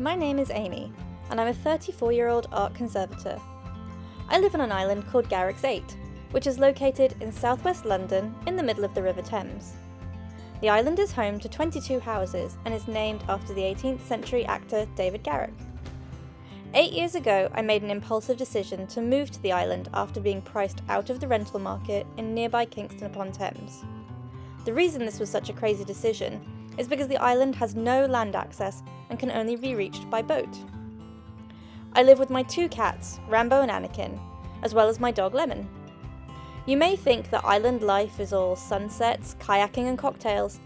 My name is Amy, and I'm a 34-year-old art conservator. I live on an island called Garrick's 8, which is located in southwest London in the middle of the River Thames. The island is home to 22 houses and is named after the 18th century actor David Garrick. 8 years ago, I made an impulsive decision to move to the island after being priced out of the rental market in nearby Kingston-upon-Thames. The reason this was such a crazy decision is because the island has no land access and can only be reached by boat. I live with my 2 cats, Rambo and Anakin, as well as my dog Lemon. You may think that island life is all sunsets, kayaking and cocktails,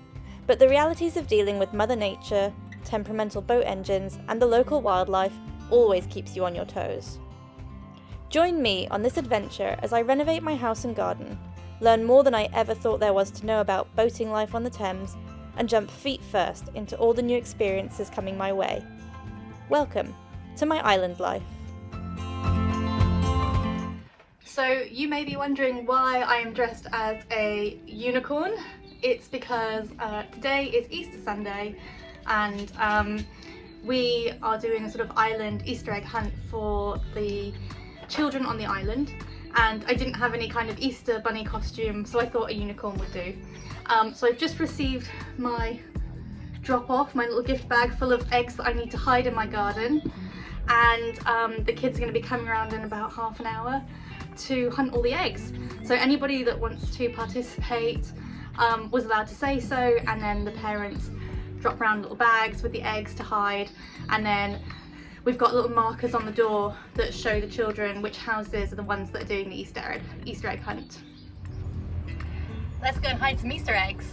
but the realities of dealing with Mother Nature, temperamental boat engines and the local wildlife always keeps you on your toes. Join me on this adventure as I renovate my house and garden, learn more than I ever thought there was to know about boating life on the Thames, and jump feet first into all the new experiences coming my way. Welcome to my island life. So you may be wondering why I am dressed as a unicorn. It's because today is Easter Sunday and we are doing a sort of island Easter egg hunt for the children on the island, and I didn't have any kind of Easter bunny costume, so I thought a unicorn would do. So I've just received my drop-off, my little gift bag full of eggs that I need to hide in my garden, and the kids are going to be coming around in about half an hour to hunt all the eggs. So anybody that wants to participate was allowed to say so, and then the parents drop around little bags with the eggs to hide, and then we've got little markers on the door that show the children which houses are the ones that are doing the Easter egg hunt. Let's go and hide some Easter eggs.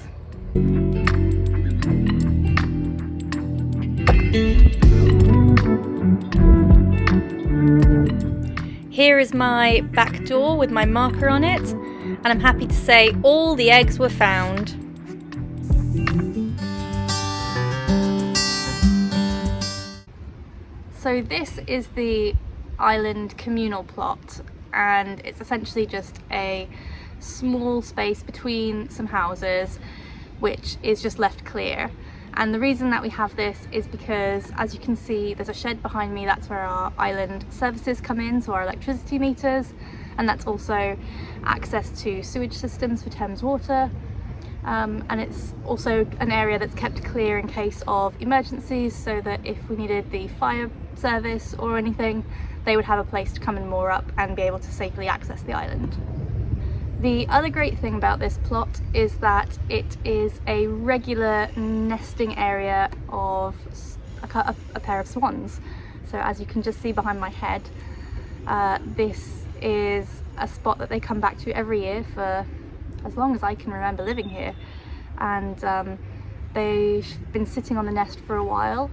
Here is my back door with my marker on it, and I'm happy to say all the eggs were found. So this is the island communal plot, and it's essentially just a small space between some houses which is just left clear. And the reason that we have this is because, as you can see, there's a shed behind me. That's where our island services come in, so our electricity meters, and that's also access to sewage systems for Thames Water. And it's also an area that's kept clear in case of emergencies, so that if we needed the fire service or anything, they would have a place to come and moor up and be able to safely access the island. The other great thing about this plot is that it is a regular nesting area of a pair of swans. So as you can just see behind my head, this is a spot that they come back to every year for as long as I can remember living here, and they've been sitting on the nest for a while,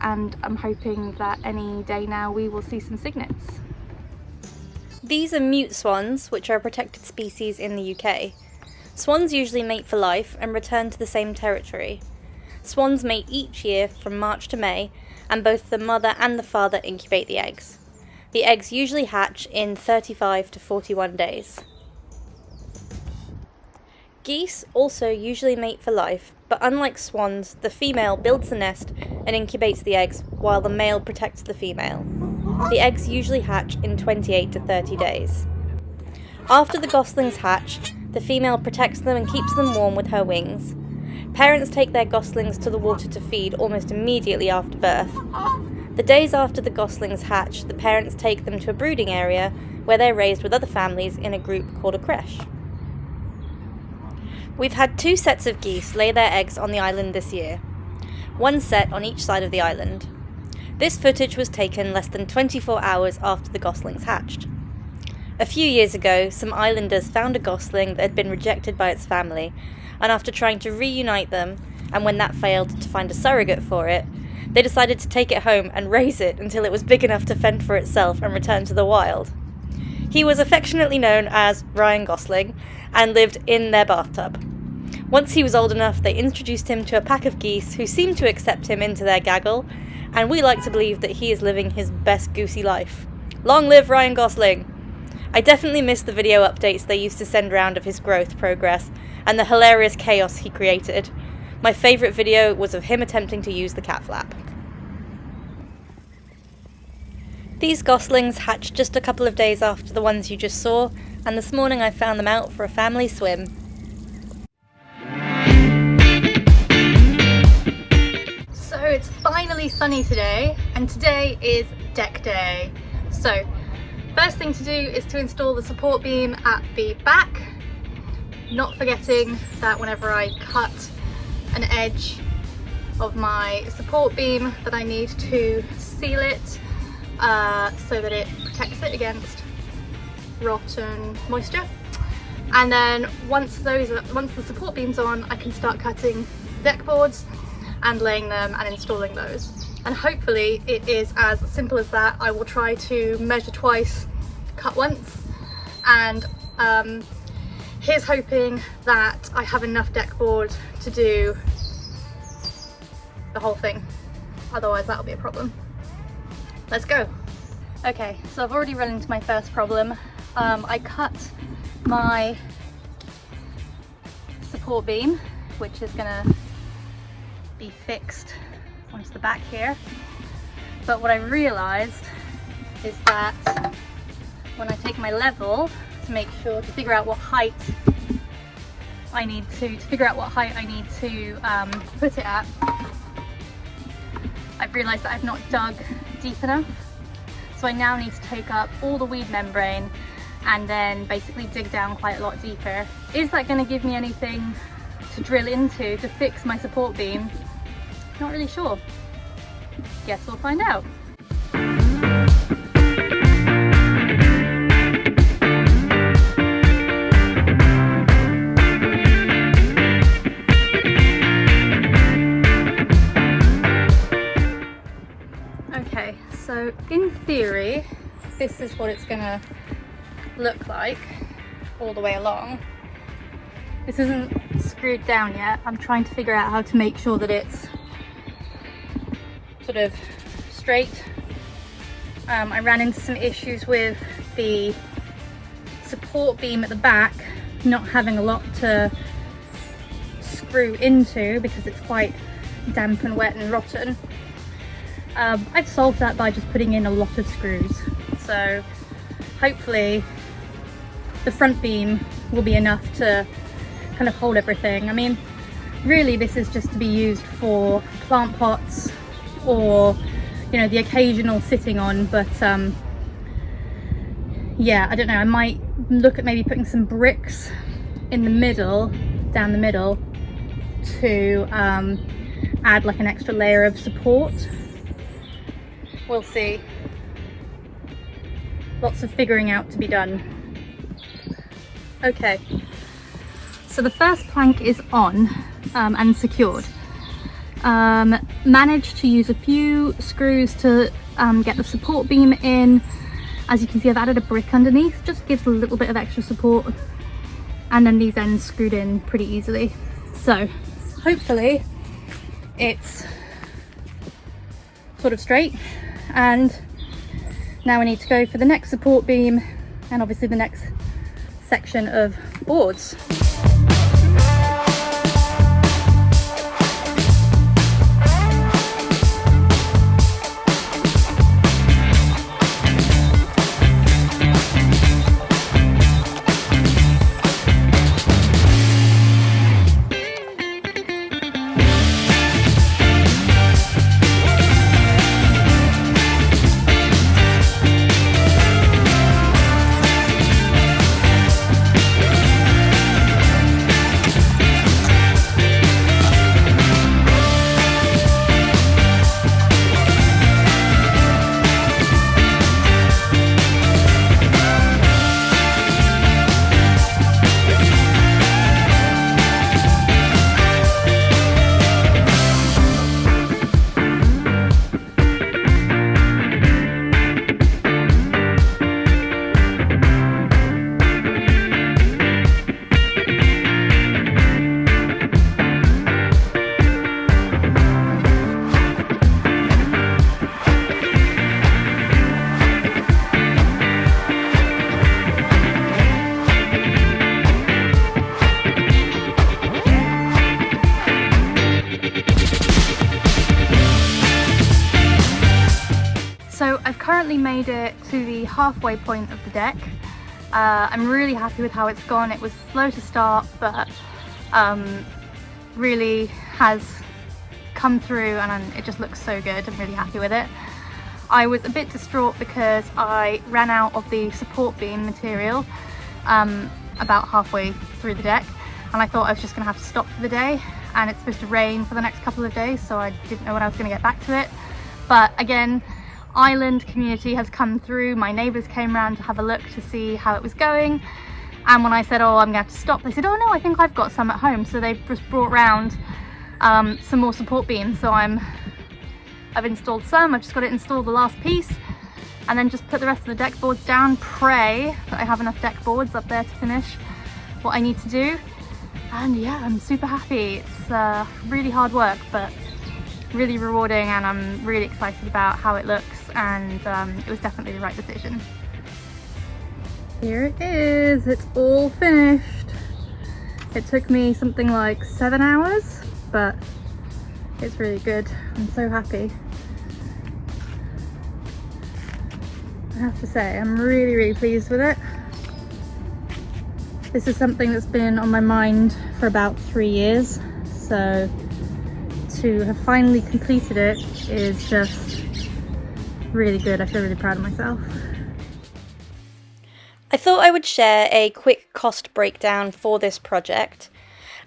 and I'm hoping that any day now we will see some cygnets. These are mute swans, which are a protected species in the UK. Swans usually mate for life and return to the same territory. Swans mate each year from March to May, and both the mother and the father incubate the eggs. The eggs usually hatch in 35 to 41 days. Geese also usually mate for life, but unlike swans, the female builds the nest and incubates the eggs while the male protects the female. The eggs usually hatch in 28 to 30 days. After the goslings hatch, the female protects them and keeps them warm with her wings. Parents take their goslings to the water to feed almost immediately after birth. The days after the goslings hatch, the parents take them to a brooding area where they're raised with other families in a group called a creche. We've had 2 sets of geese lay their eggs on the island this year, 1 set on each side of the island. This footage was taken less than 24 hours after the goslings hatched. A few years ago, some islanders found a gosling that had been rejected by its family, and after trying to reunite them, and when that failed to find a surrogate for it, they decided to take it home and raise it until it was big enough to fend for itself and return to the wild. He was affectionately known as Ryan Gosling and lived in their bathtub. Once he was old enough, they introduced him to a pack of geese who seemed to accept him into their gaggle, and we like to believe that he is living his best goosey life. Long live Ryan Gosling! I definitely miss the video updates they used to send round of his growth progress and the hilarious chaos he created. My favourite video was of him attempting to use the cat flap. These goslings hatched just a couple of days after the ones you just saw, and this morning I found them out for a family swim. So it's finally sunny today, and today is deck day. So first thing to do is to install the support beam at the back, not forgetting that whenever I cut an edge of my support beam that I need to seal it so that it protects it against rot and moisture. And then once the support beam's on, I can start cutting deck boards and laying them and installing those. And hopefully it is as simple as that. I will try to measure twice, cut once, and here's hoping that I have enough deck board to do the whole thing. Otherwise that'll be a problem. Let's go. Okay, so I've already run into my first problem. I cut my support beam, which is gonna be fixed onto the back here. But what I realized is that when I take my level to figure out what height I need to put it at, I've realized that I've not dug deep enough. So I now need to take up all the weed membrane and then basically dig down quite a lot deeper. Is that going to give me anything to drill into to fix my support beam? Not really sure. Guess we'll find out. Okay, so in theory, this is what it's gonna look like all the way along. This isn't screwed down yet. I'm trying to figure out how to make sure that it's sort of straight. I ran into some issues with the support beam at the back not having a lot to screw into because it's quite damp and wet and rotten. I've solved that by just putting in a lot of screws. So hopefully the front beam will be enough to kind of hold everything. I mean, really this is just to be used for plant pots or, you know, the occasional sitting on, but yeah, I don't know, I might look at maybe putting some bricks in the middle, down the middle, to add like an extra layer of support. We'll see. Lots of figuring out to be done. Okay, so the first plank is on and secured. Managed to use a few screws to get the support beam in. As you can see, I've added a brick underneath, just gives a little bit of extra support, and then these ends screwed in pretty easily. So hopefully it's sort of straight, and now we need to go for the next support beam and obviously the next section of boards. So I've currently made it to the halfway point of the deck. I'm really happy with how it's gone. It was slow to start, but really has come through, and it just looks so good. I'm really happy with it. I was a bit distraught because I ran out of the support beam material about halfway through the deck, and I thought I was just going to have to stop for the day, and it's supposed to rain for the next couple of days, so I didn't know when I was going to get back to it. But again, Island community has come through. My neighbours came around to have a look to see how it was going, and when I said, oh, I'm going to have to stop, they said, oh no, I think I've got some at home. So they've just brought round some more support beams. So I've installed some. I've just got to install the last piece and then just put the rest of the deck boards down, pray that I have enough deck boards up there to finish what I need to do. And yeah, I'm super happy. It's really hard work, but really rewarding, and I'm really excited about how it looks, and it was definitely the right decision. Here it is, it's all finished. It took me something like 7 hours, but it's really good. I'm so happy. I have to say, I'm really pleased with it. This is something that's been on my mind for about 3 years, so to have finally completed it is just really good. I feel really proud of myself. I thought I would share a quick cost breakdown for this project.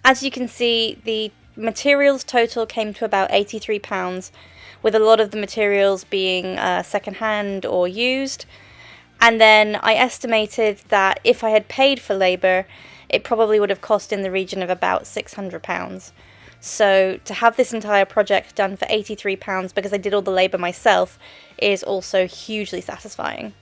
As you can see, the materials total came to about £83, with a lot of the materials being second-hand or used. And then I estimated that if I had paid for labour, it probably would have cost in the region of about £600. So to have this entire project done for £83 because I did all the labour myself is also hugely satisfying.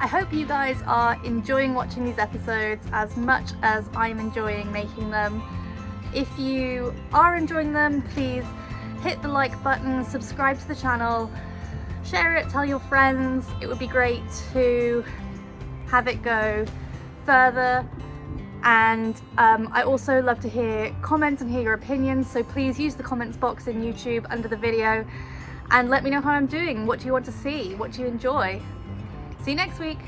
I hope you guys are enjoying watching these episodes as much as I'm enjoying making them. If you are enjoying them, please hit the like button, subscribe to the channel, share it, tell your friends. It would be great to have it go further. And I also love to hear comments and hear your opinions, so please use the comments box in YouTube under the video and let me know how I'm doing. What do you want to see? What do you enjoy? See you next week.